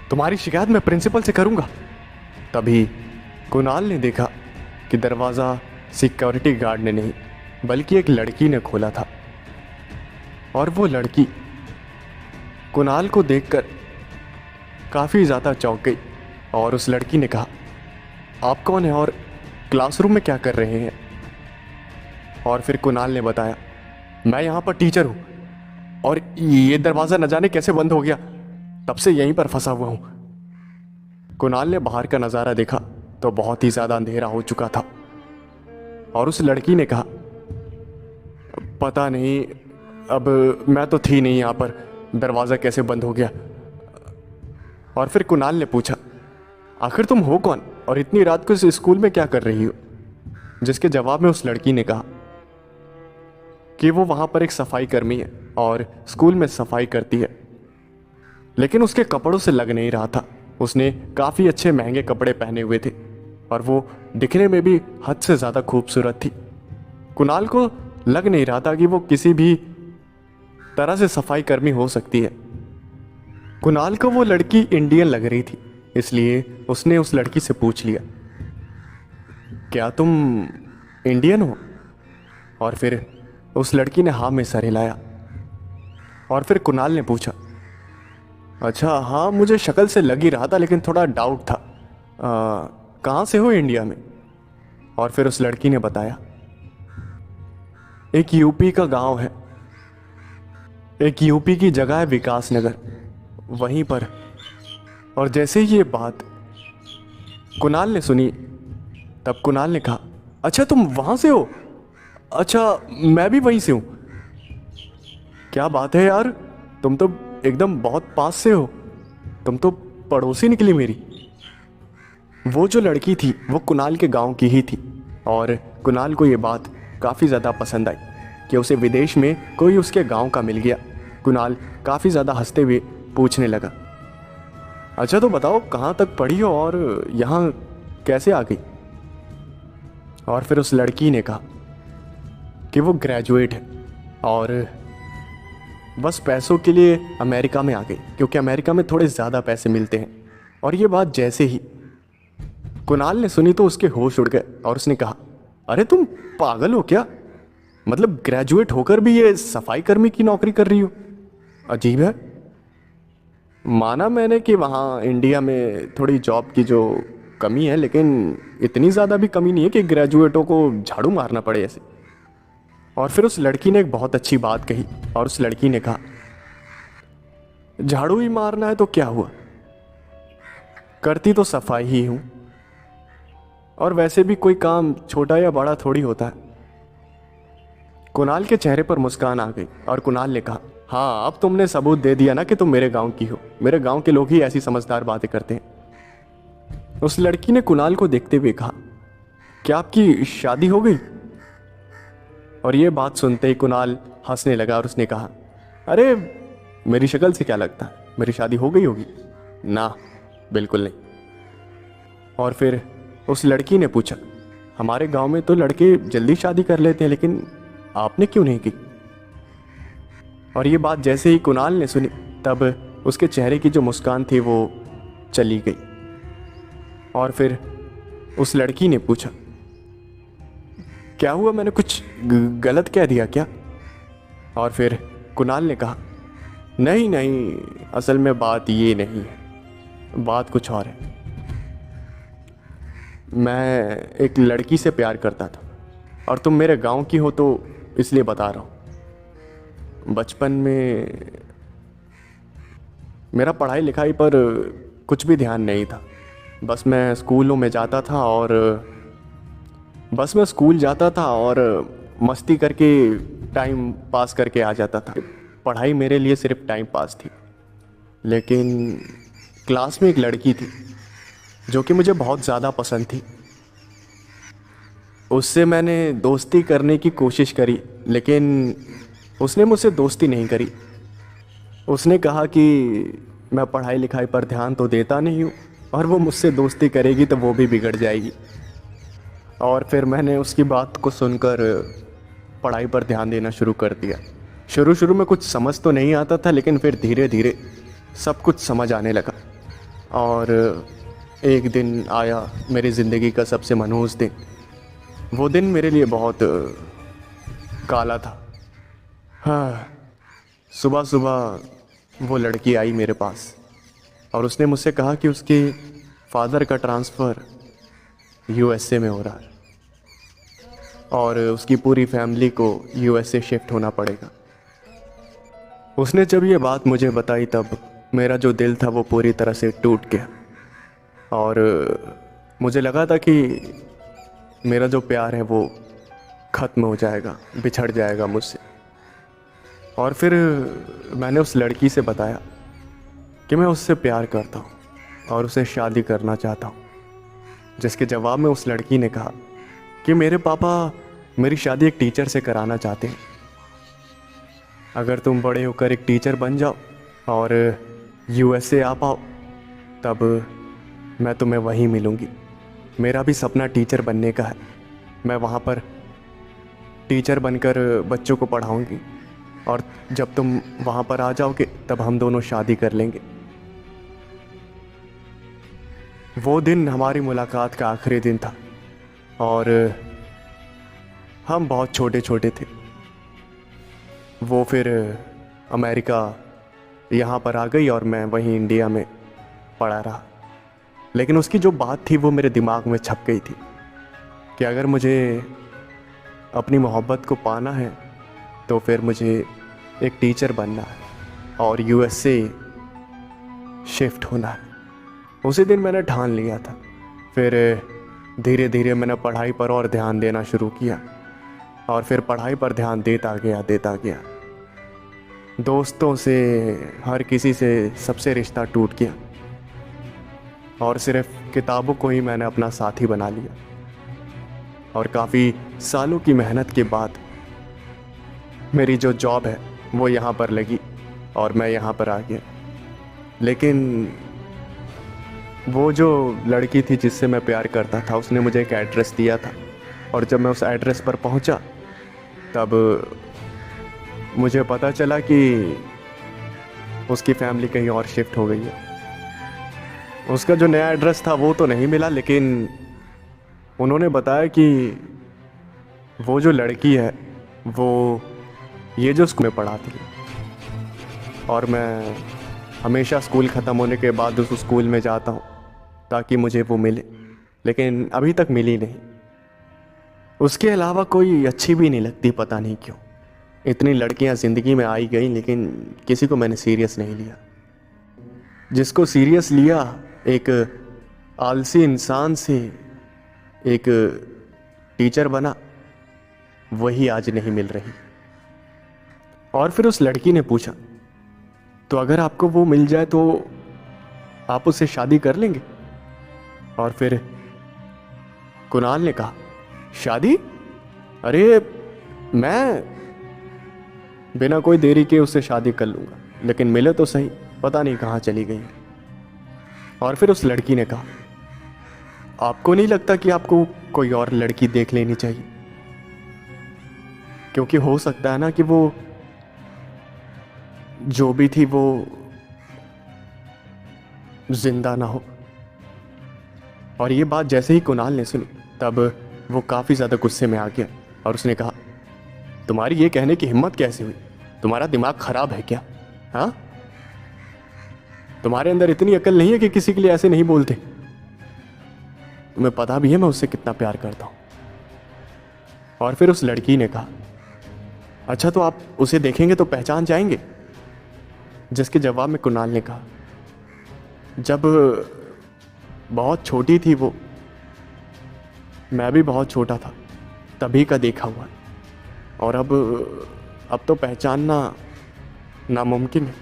तुम्हारी शिकायत मैं प्रिंसिपल से करूँगा। तभी कुणाल ने देखा कि दरवाज़ा सिक्योरिटी गार्ड ने नहीं बल्कि एक लड़की ने खोला था और वो लड़की कुणाल को देखकर काफ़ी ज़्यादा चौंक गई और उस लड़की ने कहा, आप कौन हैं और क्लासरूम में क्या कर रहे हैं? और फिर कुणाल ने बताया, मैं यहाँ पर टीचर हूँ और ये दरवाज़ा न जाने कैसे बंद हो गया, तब से यहीं पर फंसा हुआ हूँ। कुणाल ने बाहर का नज़ारा देखा तो बहुत ही ज़्यादा अंधेरा हो चुका था और उस लड़की ने कहा, पता नहीं, अब मैं तो थी नहीं यहाँ पर, दरवाज़ा कैसे बंद हो गया। और फिर कुणाल ने पूछा, आखिर तुम हो कौन और इतनी रात को इस स्कूल में क्या कर रही हो? जिसके जवाब में उस लड़की ने कहा कि वो वहाँ पर एक सफाई कर्मी है और स्कूल में सफाई करती है, लेकिन उसके कपड़ों से लग नहीं रहा था। उसने काफ़ी अच्छे महंगे कपड़े पहने हुए थे और वो दिखने में भी हद से ज़्यादा खूबसूरत थी। कुणाल को लग नहीं रहा था कि वो किसी भी तरह से सफाई कर्मी हो सकती है। कुणाल को वो लड़की इंडियन लग रही थी, इसलिए उसने उस लड़की से पूछ लिया, क्या तुम इंडियन हो? और फिर उस लड़की ने हाँ में सर हिलाया। और फिर कुणाल ने पूछा, अच्छा हाँ, मुझे शक्ल से लग ही रहा था, लेकिन थोड़ा डाउट था। कहाँ से हो इंडिया में? और फिर उस लड़की ने बताया, एक यूपी का गांव है, एक यूपी की जगह है विकास नगर, वहीं पर। और जैसे ही ये बात कुणाल ने सुनी, तब कुणाल ने कहा, अच्छा तुम वहाँ से हो? अच्छा मैं भी वहीं से हूँ। क्या बात है यार, तुम तो एकदम बहुत पास से हो, तुम तो पड़ोसी निकली मेरी। वो जो लड़की थी वो कुणाल के गांव की ही थी और कुणाल को ये बात काफ़ी ज़्यादा पसंद आई कि उसे विदेश में कोई उसके गांव का मिल गया। कुणाल काफ़ी ज़्यादा हंसते हुए पूछने लगा, अच्छा तो बताओ कहाँ तक पढ़ी हो और यहाँ कैसे आ गई? और फिर उस लड़की ने कहा कि वो ग्रेजुएट है और बस पैसों के लिए अमेरिका में आ गई, क्योंकि अमेरिका में थोड़े ज़्यादा पैसे मिलते हैं। और ये बात जैसे ही कुणाल ने सुनी तो उसके होश उड़ गए और उसने कहा, अरे तुम पागल हो क्या? मतलब ग्रेजुएट होकर भी ये सफाई कर्मी की नौकरी कर रही हो? अजीब है। माना मैंने कि वहाँ इंडिया में थोड़ी जॉब की जो कमी है, लेकिन इतनी ज़्यादा भी कमी नहीं है कि ग्रेजुएटों को झाड़ू मारना पड़े ऐसे। और फिर उस लड़की ने एक बहुत अच्छी बात कही और उस लड़की ने कहा, झाड़ू ही मारना है तो क्या हुआ, करती तो सफाई ही हूं, और वैसे भी कोई काम छोटा या बड़ा थोड़ी होता है। कुणाल के चेहरे पर मुस्कान आ गई और कुणाल ने कहा, हाँ अब तुमने सबूत दे दिया ना कि तुम मेरे गांव की हो। मेरे गांव के लोग ही ऐसी समझदार बातें करते हैं। उस लड़की ने कुणाल को देखते हुए कहा, क्या आपकी शादी हो गई? और ये बात सुनते ही कुणाल हंसने लगा और उसने कहा, अरे मेरी शक्ल से क्या लगता है, मेरी शादी हो गई होगी ना? बिल्कुल नहीं। और फिर उस लड़की ने पूछा, हमारे गांव में तो लड़के जल्दी शादी कर लेते हैं, लेकिन आपने क्यों नहीं की? और ये बात जैसे ही कुणाल ने सुनी, तब उसके चेहरे की जो मुस्कान थी वो चली गई। और फिर उस लड़की ने पूछा, क्या हुआ, मैंने कुछ गलत कह दिया क्या? और फिर कुणाल ने कहा, नहीं नहीं, असल में बात ये नहीं है, बात कुछ और है। मैं एक लड़की से प्यार करता था और तुम मेरे गांव की हो तो इसलिए बता रहा हूँ। बचपन में मेरा पढ़ाई लिखाई पर कुछ भी ध्यान नहीं था। बस मैं स्कूलों में जाता था और बस मैं स्कूल जाता था और मस्ती करके टाइम पास करके आ जाता था। पढ़ाई मेरे लिए सिर्फ टाइम पास थी। लेकिन क्लास में एक लड़की थी जो कि मुझे बहुत ज़्यादा पसंद थी। उससे मैंने दोस्ती करने की कोशिश करी, लेकिन उसने मुझसे दोस्ती नहीं करी। उसने कहा कि मैं पढ़ाई लिखाई पर ध्यान तो देता नहीं हूँ और वो मुझसे दोस्ती करेगी तो वो भी बिगड़ जाएगी। और फिर मैंने उसकी बात को सुनकर पढ़ाई पर ध्यान देना शुरू कर दिया। शुरू शुरू में कुछ समझ तो नहीं आता था, लेकिन फिर धीरे धीरे सब कुछ समझ आने लगा। और एक दिन आया मेरी ज़िंदगी का सबसे मनहूस दिन। वो दिन मेरे लिए बहुत काला था। हाँ, सुबह सुबह वो लड़की आई मेरे पास और उसने मुझसे कहा कि उसके फादर का ट्रांसफ़र यूएसए में हो रहा है और उसकी पूरी फैमिली को यूएसए शिफ्ट होना पड़ेगा। उसने जब ये बात मुझे बताई तब मेरा जो दिल था वो पूरी तरह से टूट गया और मुझे लगा था कि मेरा जो प्यार है वो ख़त्म हो जाएगा, बिछड़ जाएगा मुझसे। और फिर मैंने उस लड़की से बताया कि मैं उससे प्यार करता हूँ और उसे शादी करना चाहता हूँ। जिसके जवाब में उस लड़की ने कहा कि मेरे पापा मेरी शादी एक टीचर से कराना चाहते हैं अगर तुम बड़े होकर एक टीचर बन जाओ और यूएसए आ पाओ तब मैं तुम्हें वहीं मिलूँगी। मेरा भी सपना टीचर बनने का है। मैं वहाँ पर टीचर बनकर बच्चों को पढ़ाऊँगी और जब तुम वहाँ पर आ जाओगे तब हम दोनों शादी कर लेंगे। वो दिन हमारी मुलाकात का आखिरी दिन था और हम बहुत छोटे छोटे थे। वो फिर अमेरिका यहाँ पर आ गई और मैं वहीं इंडिया में पड़ा रहा। लेकिन उसकी जो बात थी वो मेरे दिमाग में छप गई थी कि अगर मुझे अपनी मोहब्बत को पाना है तो फिर मुझे एक टीचर बनना है और यूएसए शिफ्ट होना है। उसी दिन मैंने ठान लिया था। फिर धीरे धीरे मैंने पढ़ाई पर और ध्यान देना शुरू किया और फिर पढ़ाई पर ध्यान देता गया। दोस्तों से, हर किसी से, सबसे रिश्ता टूट गया और सिर्फ किताबों को ही मैंने अपना साथी बना लिया। और काफ़ी सालों की मेहनत के बाद मेरी जो जॉब है वो यहाँ पर लगी और मैं यहाँ पर आ गया। लेकिन वो जो लड़की थी जिससे मैं प्यार करता था उसने मुझे एक एड्रेस दिया था और जब मैं उस एड्रेस पर पहुँचा तब मुझे पता चला कि उसकी फैमिली कहीं और शिफ्ट हो गई है। उसका जो नया एड्रेस था वो तो नहीं मिला, लेकिन उन्होंने बताया कि वो जो लड़की है वो ये जो स्कूल में पढ़ाती है और मैं हमेशा स्कूल ख़त्म होने के बाद उस स्कूल में जाता हूँ ताकि मुझे वो मिले, लेकिन अभी तक मिली नहीं। उसके अलावा कोई अच्छी भी नहीं लगती, पता नहीं क्यों। इतनी लड़कियां ज़िंदगी में आई गई लेकिन किसी को मैंने सीरियस नहीं लिया। जिसको सीरियस लिया एक आलसी इंसान से एक टीचर बना, वही आज नहीं मिल रही। और फिर उस लड़की ने पूछा, तो अगर आपको वो मिल जाए तो आप उससे शादी कर लेंगे? और फिर कुणाल ने कहा, शादी? अरे मैं बिना कोई देरी के उससे शादी कर लूँगा, लेकिन मिले तो सही, पता नहीं कहाँ चली गई। और फिर उस लड़की ने कहा, आपको नहीं लगता कि आपको कोई और लड़की देख लेनी चाहिए? क्योंकि हो सकता है ना कि वो जो भी थी वो जिंदा ना हो। और ये बात जैसे ही कुणाल ने सुनी तब वो काफ़ी ज़्यादा गुस्से में आ गया और उसने कहा, तुम्हारी ये कहने की हिम्मत कैसे हुई? तुम्हारा दिमाग खराब है क्या? हाँ, तुम्हारे अंदर इतनी अकल नहीं है कि किसी के लिए ऐसे नहीं बोलते? तुम्हें पता भी है मैं उससे कितना प्यार करता हूँ। और फिर उस लड़की ने कहा, अच्छा तो आप उसे देखेंगे तो पहचान जाएंगे? जिसके जवाब में कुणाल ने कहा, जब बहुत छोटी थी वो, मैं भी बहुत छोटा था, तभी का देखा हुआ, और अब तो पहचानना नामुमकिन है।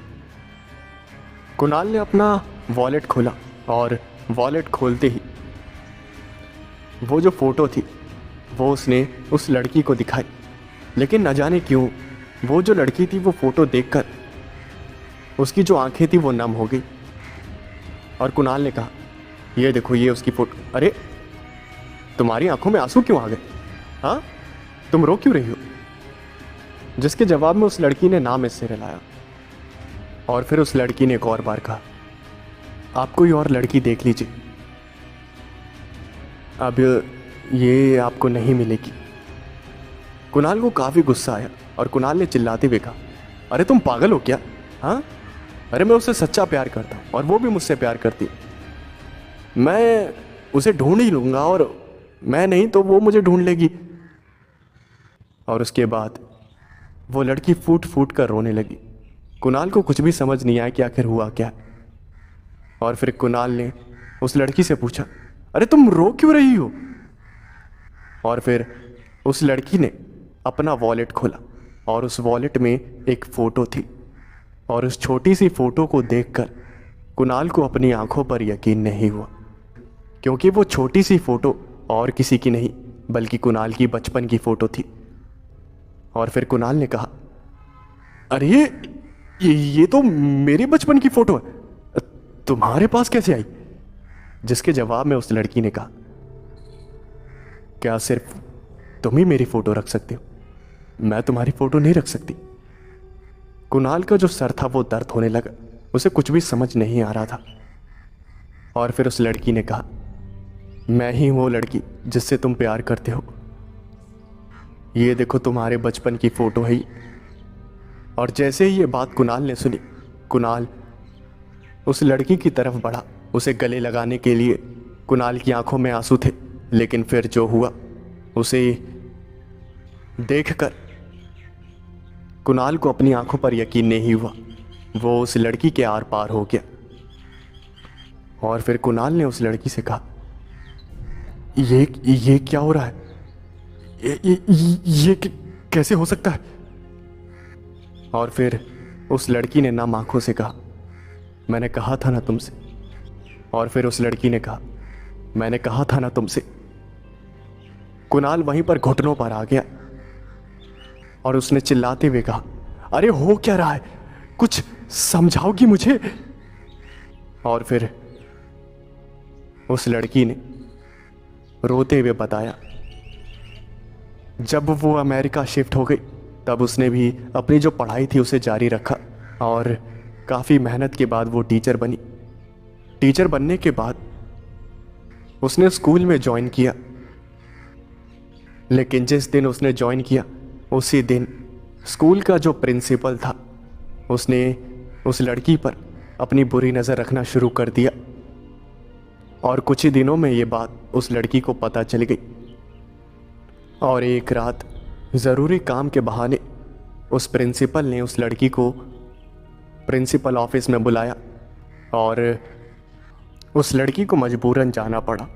कुणाल ने अपना वॉलेट खोला और वॉलेट खोलते ही वो जो फ़ोटो थी वो उसने उस लड़की को दिखाई। लेकिन न जाने क्यों वो जो लड़की थी वो फ़ोटो देखकर उसकी जो आंखें थी वो नम हो गई। और कुणाल ने कहा, ये देखो ये उसकी फ़ोटो। अरे तुम्हारी आंखों में आंसू क्यों आ गए? हाँ, तुम रो क्यों रही हो? जिसके जवाब में उस लड़की ने नाम इससे हिलाया। और फिर उस लड़की ने एक और बार कहा, आप कोई और लड़की देख लीजिए, अब ये आपको नहीं मिलेगी। कुणाल को काफ़ी गुस्सा आया और कुणाल ने चिल्लाते हुए कहा, अरे तुम पागल हो क्या? हाँ, अरे मैं उससे सच्चा प्यार करता हूँ और वो भी मुझसे प्यार करती है। मैं उसे ढूंढ ही लूँगा और मैं नहीं तो वो मुझे ढूंढ लेगी। और उसके बाद वो लड़की फूट फूट कर रोने लगी। कुणाल को कुछ भी समझ नहीं आया कि आखिर हुआ क्या। और फिर कुणाल ने उस लड़की से पूछा, अरे तुम रो क्यों रही हो? और फिर उस लड़की ने अपना वॉलेट खोला और उस वॉलेट में एक फ़ोटो थी। और उस छोटी सी फ़ोटो को देखकर कुणाल को अपनी आंखों पर यकीन नहीं हुआ, क्योंकि वो छोटी सी फ़ोटो और किसी की नहीं बल्कि कुणाल की बचपन की फ़ोटो थी। और फिर कुणाल ने कहा, अरे ये तो मेरे बचपन की फोटो है, तुम्हारे पास कैसे आई? जिसके जवाब में उस लड़की ने कहा, क्या सिर्फ तुम ही मेरी फोटो रख सकते हो? मैं तुम्हारी फोटो नहीं रख सकती। कुणाल का जो सर था वो दर्द होने लगा, उसे कुछ भी समझ नहीं आ रहा था। और फिर उस लड़की ने कहा, मैं ही वो लड़की जिससे तुम प्यार करते हो। ये देखो तुम्हारे बचपन की फोटो है। और जैसे ही ये बात कुणाल ने सुनी, कुणाल उस लड़की की तरफ बढ़ा, उसे गले लगाने के लिए। कुणाल की आंखों में आंसू थे, लेकिन फिर जो हुआ उसे देखकर कुणाल को अपनी आंखों पर यकीन नहीं हुआ। वो उस लड़की के आर पार हो गया। और फिर कुणाल ने उस लड़की से कहा, ये क्या हो रहा है? ये कैसे हो सकता है? और फिर उस लड़की ने नम आंखों से कहा, मैंने कहा था ना तुमसे। और फिर उस लड़की ने कहा, मैंने कहा था ना तुमसे। कुणाल वहीं पर घुटनों पर आ गया और उसने चिल्लाते हुए कहा, अरे हो क्या रहा है? कुछ समझाओगी मुझे? और फिर उस लड़की ने रोते हुए बताया, जब वो अमेरिका शिफ्ट हो गई तब उसने भी अपनी जो पढ़ाई थी उसे जारी रखा और काफ़ी मेहनत के बाद वो टीचर बनी। टीचर बनने के बाद उसने स्कूल में ज्वाइन किया, लेकिन जिस दिन उसने ज्वाइन किया उसी दिन स्कूल का जो प्रिंसिपल था उसने उस लड़की पर अपनी बुरी नज़र रखना शुरू कर दिया। और कुछ ही दिनों में ये बात उस लड़की को पता चल गई। और एक रात ज़रूरी काम के बहाने उस प्रिंसिपल ने उस लड़की को प्रिंसिपल ऑफिस में बुलाया और उस लड़की को मजबूरन जाना पड़ा।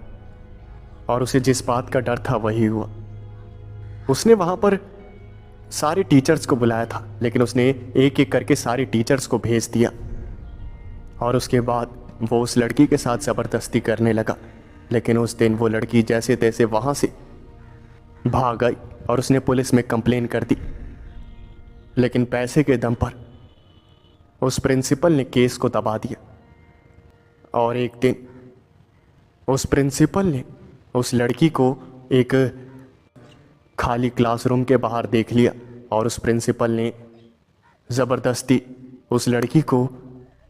और उसे जिस बात का डर था वही हुआ। उसने वहाँ पर सारे टीचर्स को बुलाया था, लेकिन उसने एक एक करके सारे टीचर्स को भेज दिया। और उसके बाद वो उस लड़की के साथ ज़बरदस्ती करने लगा। लेकिन उस दिन वो लड़की जैसे तैसे वहाँ से भाग आई और उसने पुलिस में कंप्लेन कर दी। लेकिन पैसे के दम पर उस प्रिंसिपल ने केस को दबा दिया। और एक दिन उस प्रिंसिपल ने उस लड़की को एक खाली क्लासरूम के बाहर देख लिया और उस प्रिंसिपल ने ज़बरदस्ती उस लड़की को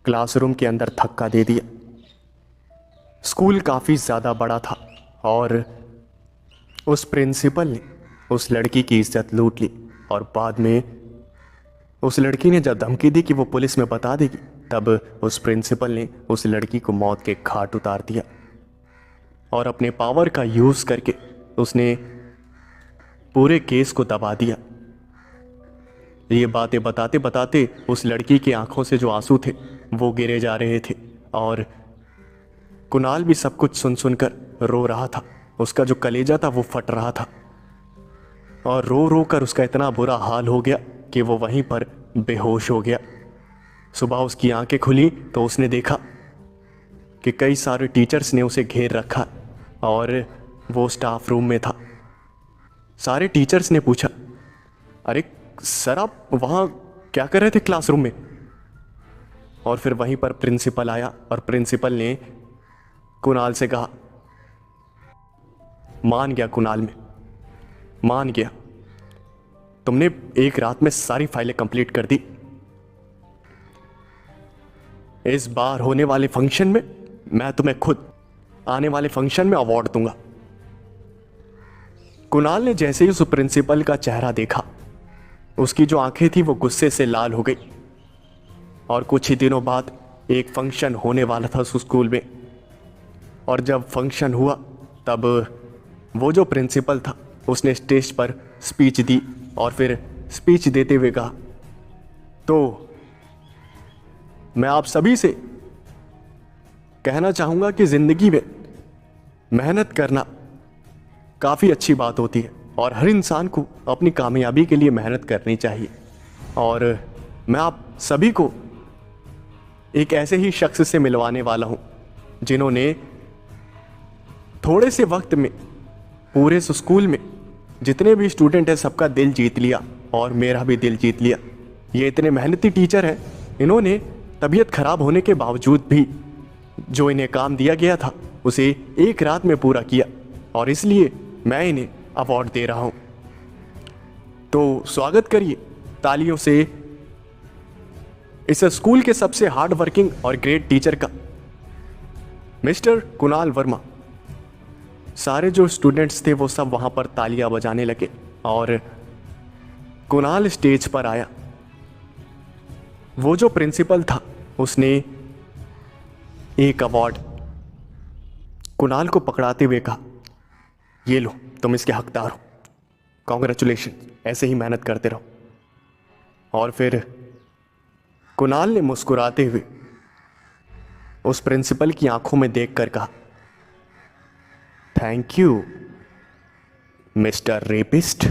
क्लासरूम के अंदर धक्का दे दिया। स्कूल काफ़ी ज़्यादा बड़ा था और उस प्रिंसिपल ने उस लड़की की इज्जत लूट ली। और बाद में उस लड़की ने जब धमकी दी कि वो पुलिस में बता देगी, तब उस प्रिंसिपल ने उस लड़की को मौत के घाट उतार दिया। और अपने पावर का यूज़ करके उसने पूरे केस को दबा दिया। ये बातें बताते बताते उस लड़की की आंखों से जो आंसू थे वो गिरे जा रहे थे। और कुणाल भी सब कुछ सुन सुनकर रो रहा था। उसका जो कलेजा था वो फट रहा था और रो रो कर उसका इतना बुरा हाल हो गया कि वो वहीं पर बेहोश हो गया। सुबह उसकी आंखें खुली तो उसने देखा कि कई सारे टीचर्स ने उसे घेर रखा और वो स्टाफ रूम में था। सारे टीचर्स ने पूछा, अरे सर आप वहाँ क्या कर रहे थे क्लासरूम में? और फिर वहीं पर प्रिंसिपल आया और प्रिंसिपल ने कुणाल से कहा, मान गया कुणाल में, मान गया, तुमने एक रात में सारी फाइलें कंप्लीट कर दी। इस बार होने वाले फंक्शन में मैं तुम्हें खुद आने वाले फंक्शन में अवार्ड दूंगा। कुणाल ने जैसे ही उस प्रिंसिपल का चेहरा देखा, उसकी जो आंखें थी वो गुस्से से लाल हो गई। और कुछ ही दिनों बाद एक फंक्शन होने वाला था उस स्कूल में। और जब फंक्शन हुआ तब वो जो प्रिंसिपल था उसने स्टेज पर स्पीच दी और फिर स्पीच देते हुए कहा, तो मैं आप सभी से कहना चाहूँगा कि ज़िंदगी में मेहनत करना काफ़ी अच्छी बात होती है और हर इंसान को अपनी कामयाबी के लिए मेहनत करनी चाहिए। और मैं आप सभी को एक ऐसे ही शख्स से मिलवाने वाला हूँ जिन्होंने थोड़े से वक्त में पूरे स्कूल में जितने भी स्टूडेंट हैं सबका दिल जीत लिया और मेरा भी दिल जीत लिया। ये इतने मेहनती टीचर हैं, इन्होंने तबीयत खराब होने के बावजूद भी जो इन्हें काम दिया गया था उसे एक रात में पूरा किया, और इसलिए मैं इन्हें अवार्ड दे रहा हूं। तो स्वागत करिए तालियों से इस स्कूल के सबसे हार्ड वर्किंग और ग्रेट टीचर का, मिस्टर कुणाल वर्मा। सारे जो स्टूडेंट्स थे वो सब वहां पर तालियां बजाने लगे और कुणाल स्टेज पर आया। वो जो प्रिंसिपल था उसने एक अवार्ड कुणाल को पकड़ाते हुए कहा, ये लो, तुम इसके हकदार हो, कॉन्ग्रेचुलेशन, ऐसे ही मेहनत करते रहो। और फिर कुणाल ने मुस्कुराते हुए उस प्रिंसिपल की आंखों में देखकर कहा, थैंक यू मिस्टर रेपिस्ट।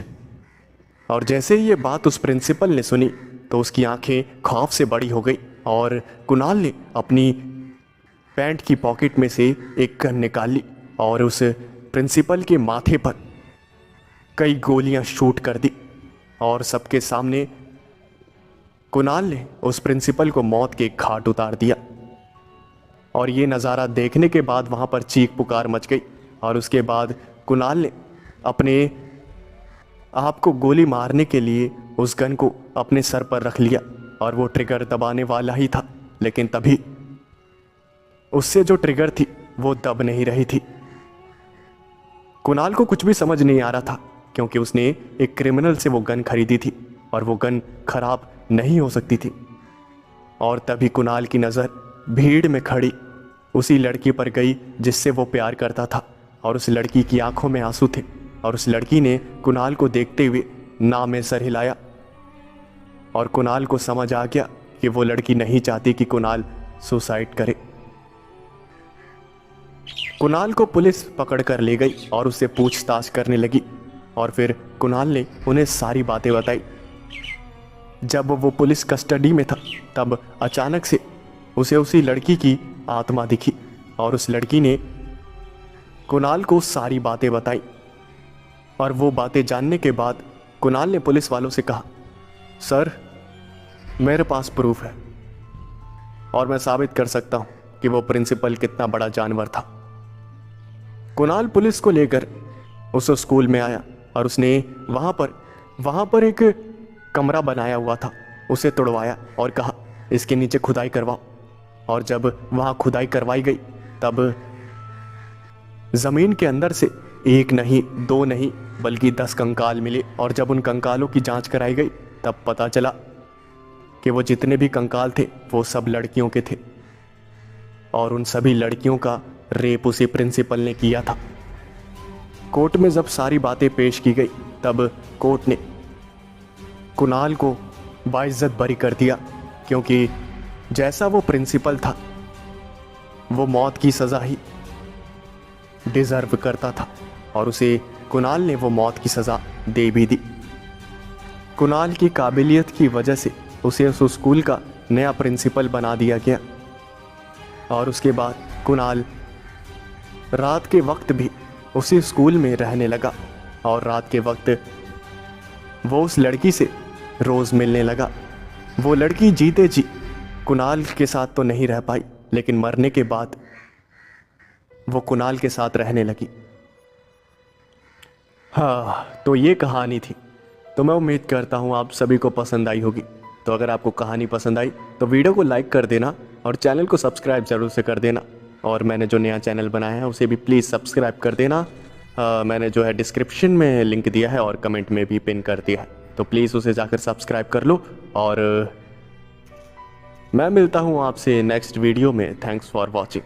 और जैसे ही ये बात उस प्रिंसिपल ने सुनी तो उसकी आंखें खौफ से बड़ी हो गई और कुणाल ने अपनी पैंट की पॉकेट में से एक गन निकाल ली और उस प्रिंसिपल के माथे पर कई गोलियां शूट कर दी। और सबके सामने कुणाल ने उस प्रिंसिपल को मौत के घाट उतार दिया। और ये नज़ारा देखने के बाद वहाँ पर चीख पुकार मच गई और उसके बाद कुणाल ने अपने आप को गोली मारने के लिए उस गन को अपने सर पर रख लिया और वो ट्रिगर दबाने वाला ही था, लेकिन तभी उससे जो ट्रिगर थी वो दब नहीं रही थी। कुणाल को कुछ भी समझ नहीं आ रहा था क्योंकि उसने एक क्रिमिनल से वो गन खरीदी थी और वो गन खराब नहीं हो सकती थी। और तभी कुणाल की नज़र भीड़ में खड़ी उसी लड़की पर गई जिससे वो प्यार करता था, और उस लड़की की आंखों में आंसू थे और उस लड़की ने कुणाल को देखते हुए ना में सर हिलाया। और कुणाल को समझ आ गया कि वो लड़की नहीं चाहती कि कुणाल सुसाइड करे। कुणाल को पुलिस पकड़ कर ले गई और उससे पूछताछ करने लगी और फिर कुणाल ने उन्हें सारी बातें बताई। जब वो पुलिस कस्टडी में था तब अचानक से उसे उसी लड़की की आत्मा दिखी और उस लड़की ने कुणाल को सारी बातें बताई। और वो बातें जानने के बाद कुणाल ने पुलिस वालों से कहा, सर मेरे पास प्रूफ है और मैं साबित कर सकता हूं कि वो प्रिंसिपल कितना बड़ा जानवर था। कुणाल पुलिस को लेकर उस स्कूल में आया और उसने वहाँ पर एक कमरा बनाया हुआ था, उसे तोड़वाया और कहा, इसके नीचे खुदाई करवाओ। और जब वहाँ खुदाई करवाई गई तब ज़मीन के अंदर से एक नहीं, दो नहीं, बल्कि 10 कंकाल मिले। और जब उन कंकालों की जांच कराई गई तब पता चला कि वो जितने भी कंकाल थे वो सब लड़कियों के थे और उन सभी लड़कियों का रेप उसी प्रिंसिपल ने किया था। कोर्ट में जब सारी बातें पेश की गई तब कोर्ट ने कुणाल को बाइज्जत बरी कर दिया, क्योंकि जैसा वो प्रिंसिपल था वो मौत की सज़ा ही डिज़र्व करता था और उसे कुणाल ने वो मौत की सज़ा दे भी दी। कुणाल की काबिलियत की वजह से उसे उस स्कूल का नया प्रिंसिपल बना दिया गया। और उसके बाद कुणाल रात के वक्त भी उसी स्कूल में रहने लगा और रात के वक्त वो उस लड़की से रोज़ मिलने लगा। वो लड़की जीते जी कुणाल के साथ तो नहीं रह पाई, लेकिन मरने के बाद वो कुणाल के साथ रहने लगी। हाँ, तो ये कहानी थी। तो मैं उम्मीद करता हूँ आप सभी को पसंद आई होगी। तो अगर आपको कहानी पसंद आई तो वीडियो को लाइक कर देना और चैनल को सब्सक्राइब ज़रूर से कर देना। और मैंने जो नया चैनल बनाया है उसे भी प्लीज़ सब्सक्राइब कर देना। मैंने जो है डिस्क्रिप्शन में लिंक दिया है और कमेंट में भी पिन कर दिया है, तो प्लीज़ उसे जाकर सब्सक्राइब कर लो। और मैं मिलता हूँ आपसे नेक्स्ट वीडियो में। Thanks for watching.